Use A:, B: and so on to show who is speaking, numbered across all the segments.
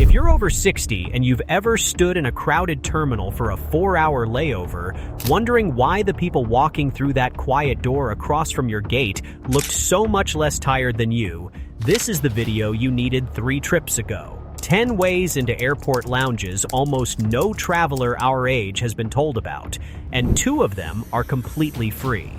A: If you're over 60 and you've ever stood in a crowded terminal for a 4-hour layover, wondering why the people walking through that quiet door across from your gate looked so much less tired than you, this is the video you needed 3 trips ago. 10 ways into airport lounges almost no traveler our age has been told about, and 2 of them are completely free.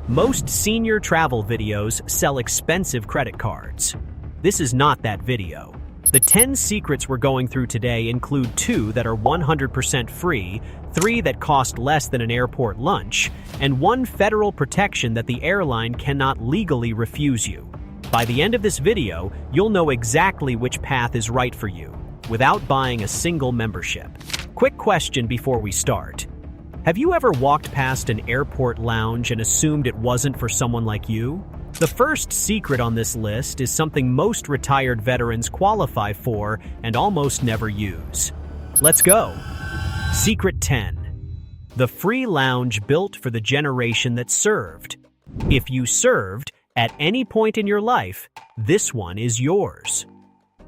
A: Most senior travel videos sell expensive credit cards. This is not that video. The 10 secrets we're going through today include 2 that are 100% free, 3 that cost less than an airport lunch, and 1 federal protection that the airline cannot legally refuse you. By the end of this video, you'll know exactly which path is right for you, without buying a single membership. Quick question before we start. Have you ever walked past an airport lounge and assumed it wasn't for someone like you? The first secret on this list is something most retired veterans qualify for and almost never use. Let's go. Secret 10. The free lounge built for the generation that served. If you served, at any point in your life, this one is yours.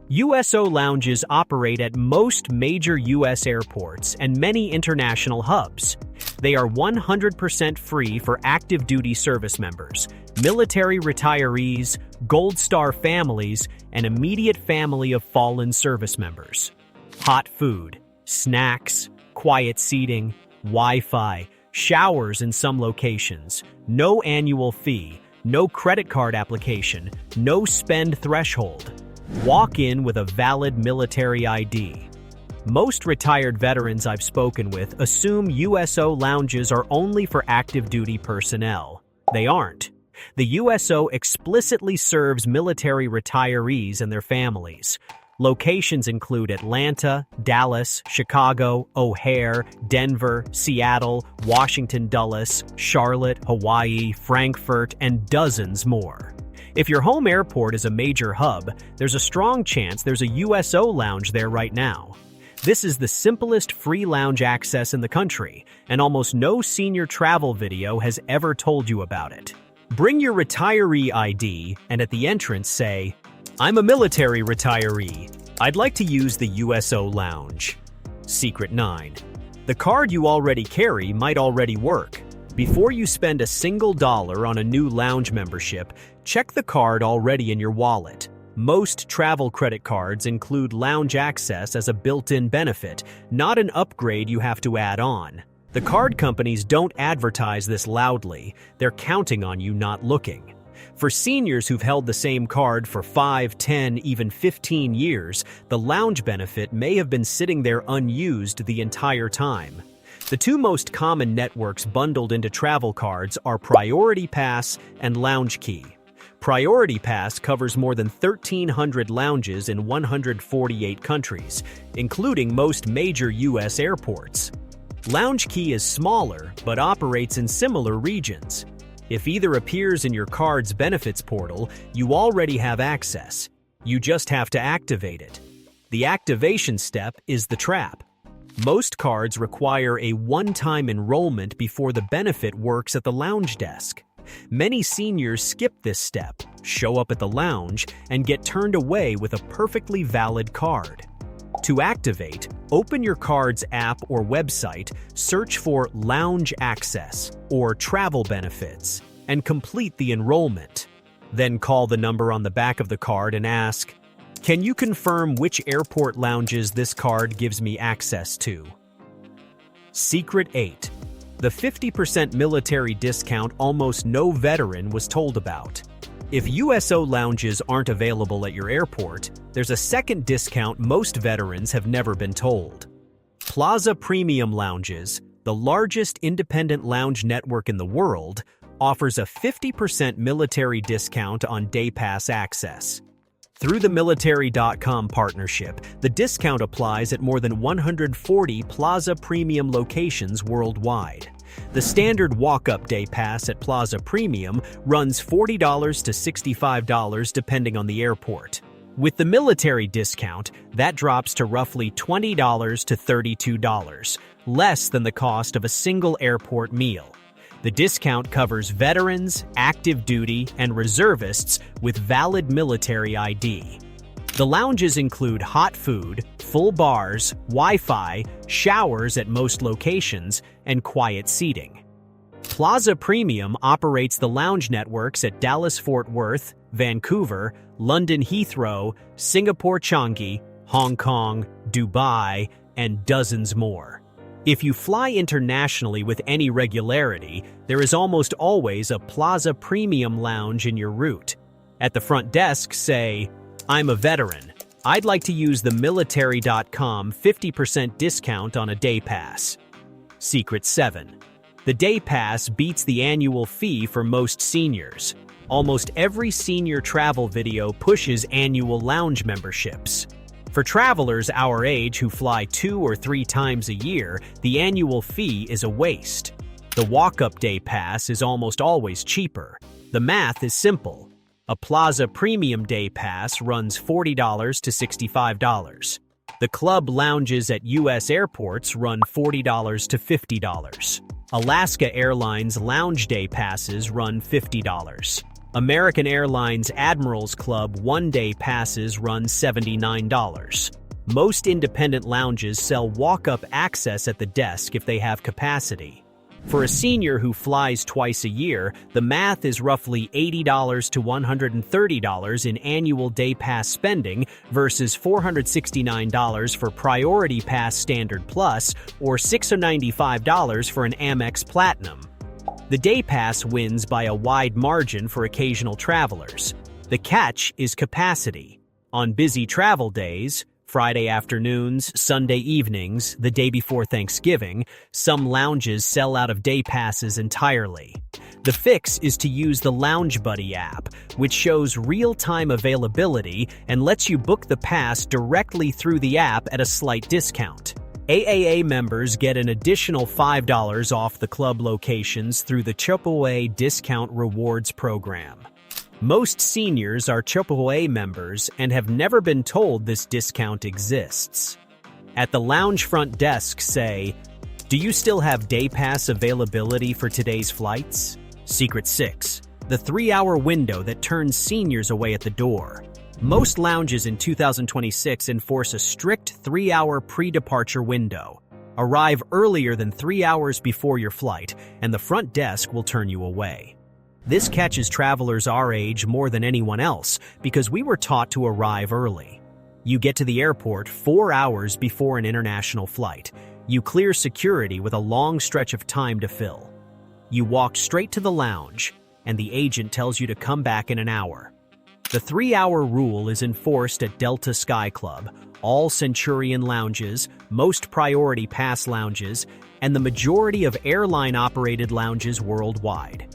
A: USO lounges operate at most major U.S. airports and many international hubs. They are 100% free for active duty service members, military retirees, Gold Star families, and immediate family of fallen service members. Hot food, snacks, quiet seating, Wi-Fi, showers in some locations, no annual fee, no credit card application, no spend threshold. Walk in with a valid military ID. Most retired veterans I've spoken with assume USO lounges are only for active duty personnel. They aren't. The USO explicitly serves military retirees and their families. Locations include Atlanta, Dallas, Chicago, O'Hare, Denver, Seattle, Washington Dulles, Charlotte, Hawaii, Frankfurt, and dozens more. If your home airport is a major hub, there's a strong chance there's a USO lounge there right now. This is the simplest free lounge access in the country, and almost no senior travel video has ever told you about it. Bring your retiree ID and at the entrance say, "I'm a military retiree. I'd like to use the USO lounge." Secret 9. The card you already carry might already work. Before you spend a single dollar on a new lounge membership, check the card already in your wallet. Most travel credit cards include lounge access as a built-in benefit, not an upgrade you have to add on. The card companies don't advertise this loudly. They're counting on you not looking. For seniors who've held the same card for 5, 10, even 15 years, the lounge benefit may have been sitting there unused the entire time. The 2 most common networks bundled into travel cards are Priority Pass and Lounge Key. Priority Pass covers more than 1,300 lounges in 148 countries, including most major U.S. airports. Lounge Key is smaller, but operates in similar regions. If either appears in your card's benefits portal, you already have access. You just have to activate it. The activation step is the trap. Most cards require a one-time enrollment before the benefit works at the lounge desk. Many seniors skip this step, show up at the lounge, and get turned away with a perfectly valid card. To activate, open your card's app or website, search for Lounge Access or Travel Benefits, and complete the enrollment. Then call the number on the back of the card and ask, "Can you confirm which airport lounges this card gives me access to?" Secret 8. The 50% military discount almost no veteran was told about. If USO lounges aren't available at your airport, there's a second discount most veterans have never been told. Plaza Premium Lounges, the largest independent lounge network in the world, offers a 50% military discount on day pass access. Through the military.com partnership, the discount applies at more than 140 Plaza Premium locations worldwide. The standard walk-up day pass at Plaza Premium runs $40 to $65 depending on the airport. With the military discount, that drops to roughly $20 to $32, less than the cost of a single airport meal. The discount covers veterans, active duty, and reservists with valid military ID. The lounges include hot food, full bars, Wi-Fi, showers at most locations, and quiet seating. Plaza Premium operates the lounge networks at Dallas-Fort Worth, Vancouver, London Heathrow, Singapore Changi, Hong Kong, Dubai, and dozens more. If you fly internationally with any regularity, there is almost always a Plaza Premium lounge in your route. At the front desk, say, "I'm a veteran. I'd like to use the military.com 50% discount on a day pass." Secret 7. The day pass beats the annual fee for most seniors. Almost every senior travel video pushes annual lounge memberships. For travelers our age who fly 2 or 3 times a year, the annual fee is a waste. The walk-up day pass is almost always cheaper. The math is simple. A Plaza Premium Day Pass runs $40 to $65. The club lounges at U.S. airports run $40 to $50. Alaska Airlines Lounge Day Passes run $50. American Airlines Admirals Club one-day passes run $79. Most independent lounges sell walk-up access at the desk if they have capacity. For a senior who flies twice a year, the math is roughly $80 to $130 in annual day pass spending versus $469 for Priority Pass Standard Plus or $695 for an Amex Platinum. The day pass wins by a wide margin for occasional travelers. The catch is capacity. On busy travel days, Friday afternoons, Sunday evenings, the day before Thanksgiving, some lounges sell out of day passes entirely. The fix is to use the Lounge Buddy app, which shows real-time availability and lets you book the pass directly through the app at a slight discount. AAA members get an additional $5 off the club locations through the AAA Discount Rewards program. Most seniors are AAA members and have never been told this discount exists. At the lounge front desk, say, "Do you still have day pass availability for today's flights?" Secret 6. The 3-hour window that turns seniors away at the door. Most lounges in 2026 enforce a strict 3-hour pre-departure window. Arrive earlier than 3 hours before your flight, and the front desk will turn you away. This catches travelers our age more than anyone else because we were taught to arrive early. You get to the airport 4 hours before an international flight. You clear security with a long stretch of time to fill. You walk straight to the lounge, and the agent tells you to come back in an hour. The 3-hour rule is enforced at Delta Sky Club, all Centurion lounges, most Priority Pass lounges, and the majority of airline-operated lounges worldwide.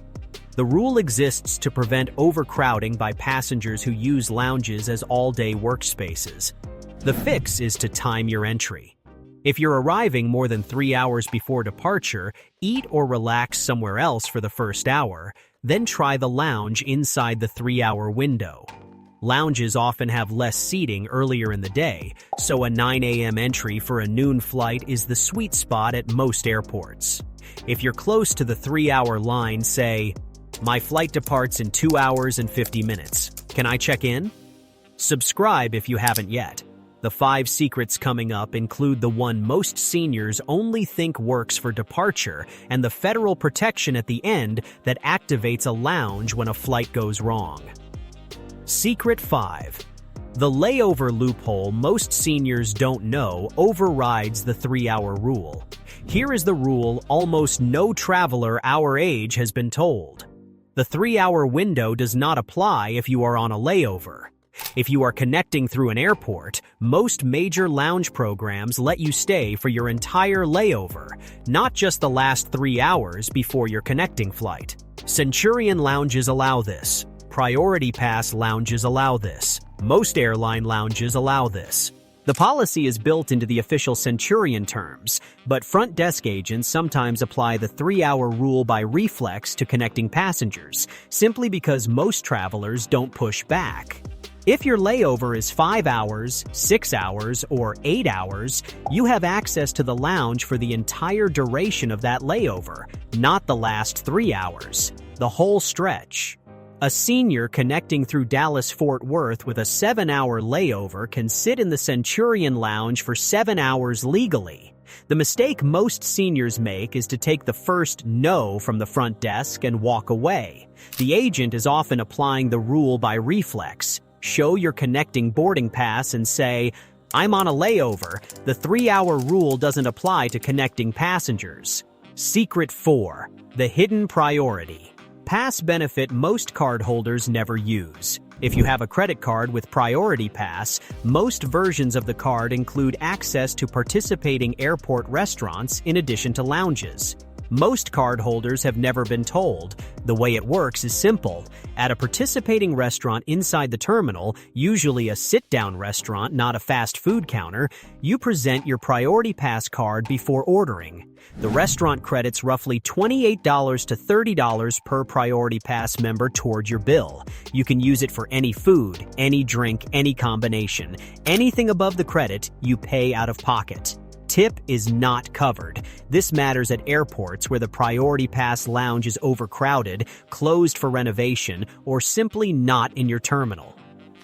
A: The rule exists to prevent overcrowding by passengers who use lounges as all-day workspaces. The fix is to time your entry. If you're arriving more than 3 hours before departure, eat or relax somewhere else for the first hour, then try the lounge inside the 3-hour window. Lounges often have less seating earlier in the day, so a 9 a.m. entry for a noon flight is the sweet spot at most airports. If you're close to the 3-hour line, say, "My flight departs in 2 hours and 50 minutes. Can I check in?" Subscribe if you haven't yet. The 5 secrets coming up include the one most seniors only think works for departure and the federal protection at the end that activates a lounge when a flight goes wrong. Secret 5. The layover loophole most seniors don't know overrides the 3-hour rule. Here is the rule almost no traveler our age has been told. The 3-hour window does not apply if you are on a layover. If you are connecting through an airport, most major lounge programs let you stay for your entire layover, not just the last 3 hours before your connecting flight. Centurion lounges allow this. Priority Pass lounges allow this. Most airline lounges allow this. The policy is built into the official Centurion terms, but front desk agents sometimes apply the 3-hour rule by reflex to connecting passengers, simply because most travelers don't push back. If your layover is 5 hours, 6 hours, or 8 hours, you have access to the lounge for the entire duration of that layover, not the last 3 hours, the whole stretch. A senior connecting through Dallas-Fort Worth with a 7-hour layover can sit in the Centurion Lounge for 7 hours legally. The mistake most seniors make is to take the first no from the front desk and walk away. The agent is often applying the rule by reflex. Show your connecting boarding pass and say, "I'm on a layover. The 3-hour rule doesn't apply to connecting passengers." Secret 4. The hidden priority. Pass benefit most cardholders never use. If you have a credit card with Priority Pass, most versions of the card include access to participating airport restaurants in addition to lounges. Most cardholders have never been told. The way it works is simple. At a participating restaurant inside the terminal, usually a sit-down restaurant, not a fast food counter, you present your Priority Pass card before ordering. The restaurant credits roughly $28 to $30 per Priority Pass member toward your bill. You can use it for any food, any drink, any combination. Anything above the credit, you pay out of pocket. Tip is not covered. This matters at airports where the Priority Pass lounge is overcrowded, closed for renovation, or simply not in your terminal.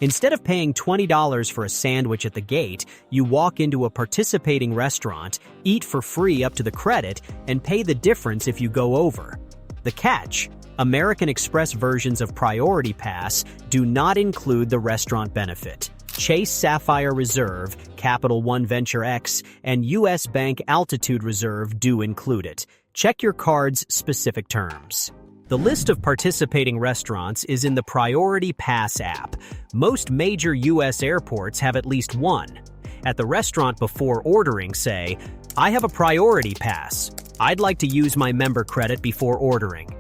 A: Instead of paying $20 for a sandwich at the gate, you walk into a participating restaurant, eat for free up to the credit, and pay the difference if you go over. The catch: American Express versions of Priority Pass do not include the restaurant benefit. Chase Sapphire Reserve, Capital One Venture X, and U.S. Bank Altitude Reserve do include it. Check your card's specific terms. The list of participating restaurants is in the Priority Pass app. Most major U.S. airports have at least one. At the restaurant before ordering, say, "I have a Priority Pass. I'd like to use my member credit before ordering."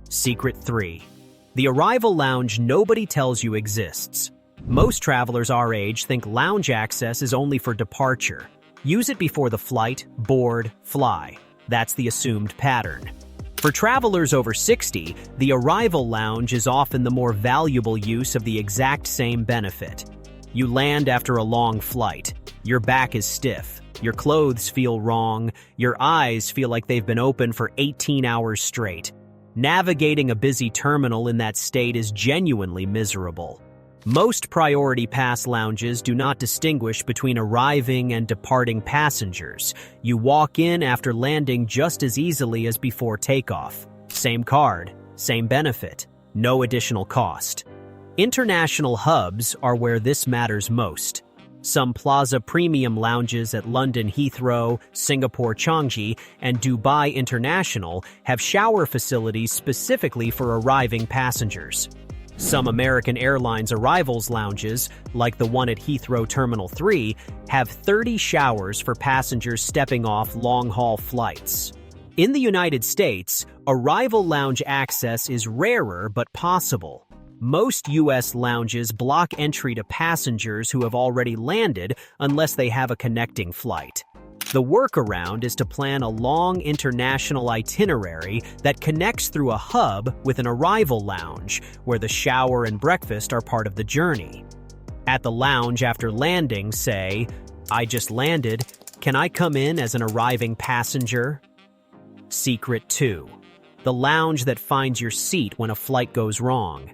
A: Secret 3. The arrival lounge nobody tells you exists. Most travelers our age think lounge access is only for departure. Use it before the flight, board, fly. That's the assumed pattern. For travelers over 60, the arrival lounge is often the more valuable use of the exact same benefit. You land after a long flight. Your back is stiff. Your clothes feel wrong. Your eyes feel like they've been open for 18 hours straight. Navigating a busy terminal in that state is genuinely miserable. Most Priority Pass lounges do not distinguish between arriving and departing passengers. You walk in after landing just as easily as before takeoff. Same card, same benefit, no additional cost. International hubs are where this matters most. Some Plaza Premium lounges at London Heathrow, Singapore Changi, and Dubai International have shower facilities specifically for arriving passengers. Some American Airlines arrivals lounges, like the one at Heathrow Terminal 3, have 30 showers for passengers stepping off long-haul flights. In the United States, arrival lounge access is rarer but possible. Most U.S. lounges block entry to passengers who have already landed unless they have a connecting flight. The workaround is to plan a long international itinerary that connects through a hub with an arrival lounge, where the shower and breakfast are part of the journey. At the lounge after landing, say, "I just landed. Can I come in as an arriving passenger?" Secret 2. The lounge that finds your seat when a flight goes wrong.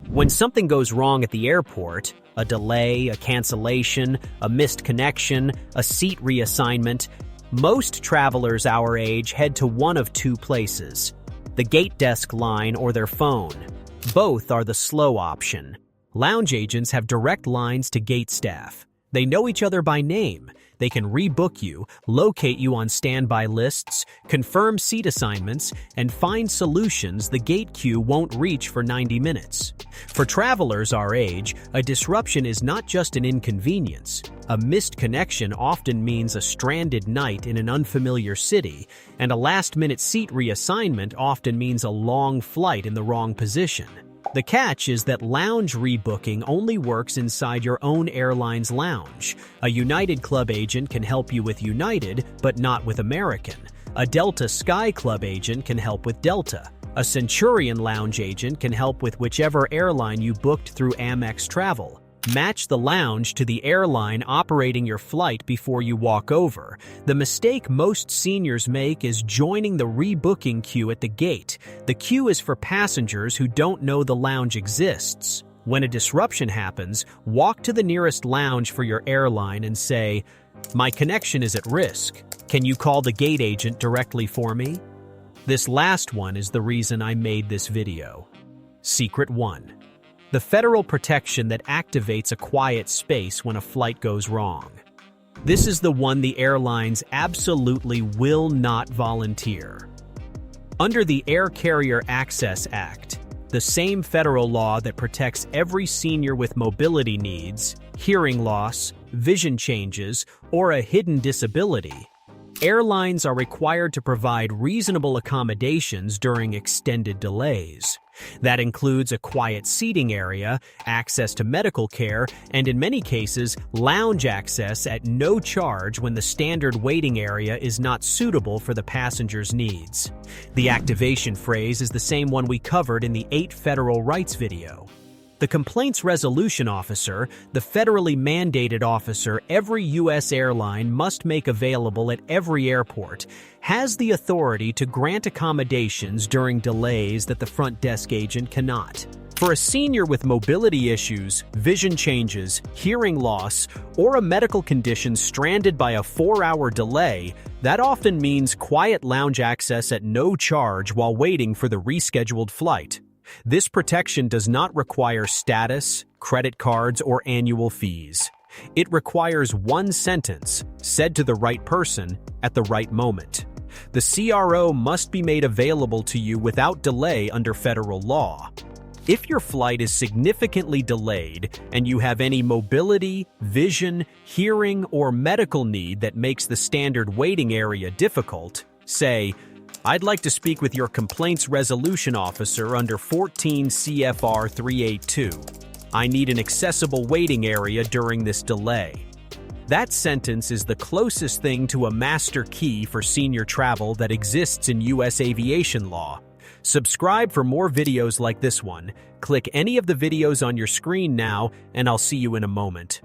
A: When something goes wrong at the airport, a delay, a cancellation, a missed connection, a seat reassignment, most travelers our age head to one of two places: the gate desk line or their phone. Both are the slow option. Lounge agents have direct lines to gate staff. They know each other by name. They can rebook you, locate you on standby lists, confirm seat assignments, and find solutions the gate queue won't reach for 90 minutes. For travelers our age, a disruption is not just an inconvenience. A missed connection often means a stranded night in an unfamiliar city, and a last-minute seat reassignment often means a long flight in the wrong position. The catch is that lounge rebooking only works inside your own airline's lounge. A United Club agent can help you with United, but not with American. A Delta Sky Club agent can help with Delta. A Centurion Lounge agent can help with whichever airline you booked through Amex Travel. Match the lounge to the airline operating your flight before you walk over. The mistake most seniors make is joining the rebooking queue at the gate. The queue is for passengers who don't know the lounge exists. When a disruption happens, walk to the nearest lounge for your airline and say, "My connection is at risk. Can you call the gate agent directly for me?" This last one is the reason I made this video. Secret 1. The federal protection that activates a quiet space when a flight goes wrong. This is the one the airlines absolutely will not volunteer. Under the Air Carrier Access Act, the same federal law that protects every senior with mobility needs, hearing loss, vision changes, or a hidden disability, airlines are required to provide reasonable accommodations during extended delays. That includes a quiet seating area, access to medical care, and in many cases, lounge access at no charge when the standard waiting area is not suitable for the passenger's needs. The activation phrase is the same one we covered in the 8 federal rights video. The Complaints Resolution Officer, the federally mandated officer every U.S. airline must make available at every airport, has the authority to grant accommodations during delays that the front desk agent cannot. For a senior with mobility issues, vision changes, hearing loss, or a medical condition stranded by a 4-hour delay, that often means quiet lounge access at no charge while waiting for the rescheduled flight. This protection does not require status, credit cards, or annual fees. It requires one sentence, said to the right person, at the right moment. The CRO must be made available to you without delay under federal law. If your flight is significantly delayed and you have any mobility, vision, hearing, or medical need that makes the standard waiting area difficult, say, "I'd like to speak with your Complaints Resolution Officer under 14 CFR 382. I need an accessible waiting area during this delay." That sentence is the closest thing to a master key for senior travel that exists in U.S. aviation law. Subscribe for more videos like this one. Click any of the videos on your screen now, and I'll see you in a moment.